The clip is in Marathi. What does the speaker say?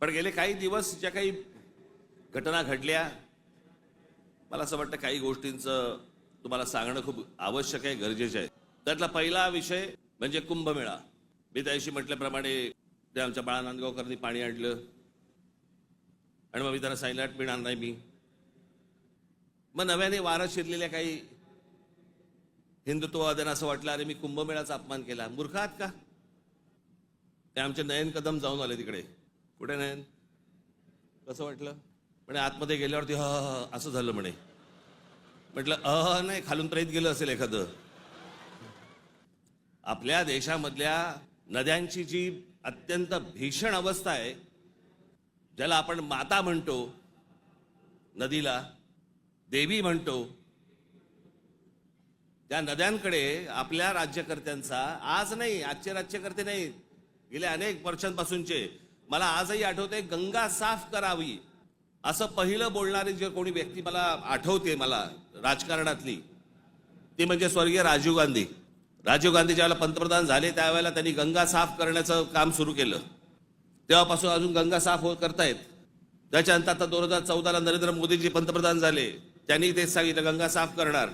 पण गेले काही दिवस ज्या काही घटना घडल्या, मला असं वाटतं काही गोष्टींचं तुम्हाला सांगणं खूप आवश्यक आहे, गरजेचं आहे. त्यातला पहिला विषय म्हणजे कुंभमेळा. मी त्याशी म्हटल्याप्रमाणे ते आमच्या बाळा नांदगावकरांनी पाणी आणलं आणि मग मी त्यांना सांगितलं पिणार नाही मी. मग नव्याने वारं शिरलेल्या काही हिंदुत्ववाद्यांना असं वाटलं अरे मी कुंभमेळाचा अपमान केला. मूर्ख आहात का? ते आमचे नयन कदम जाऊन आले तिकडे. कुठे नयन? कसं वाटलं म्हणे आतमध्ये गेल्यावरती असं झालं म्हणे. म्हटलं नाही, खालून तर येत गेलं असेल एखादं. आपल्या देशामधल्या नद्यांची जी अत्यंत भीषण अवस्था आहे, ज्याला आपण माता म्हणतो, नदीला देवी म्हणतो, त्या नद्यांकडे आपल्या राज्यकर्त्यांचा आज नाही, आजचे राज्यकर्ते नाही, गेल्या अनेक वर्षांपासूनचे, मला आजही आठवते, गंगा साफ करावी असं पहिलं बोलणारी जे कोणी व्यक्ती मला आठवते मला राजकारणातली, ती म्हणजे स्वर्गीय राजीव गांधी. राजीव गांधी ज्यावेळेला पंतप्रधान झाले त्यावेळेला त्यांनी गंगा साफ करण्याचं काम सुरू केलं. तेव्हापासून अजून गंगा साफ करतायत. त्याच्यानंतर आता 2014ला नरेंद्र मोदीजी पंतप्रधान झाले, त्यांनी तेच सांगितलं गंगा साफ करणार.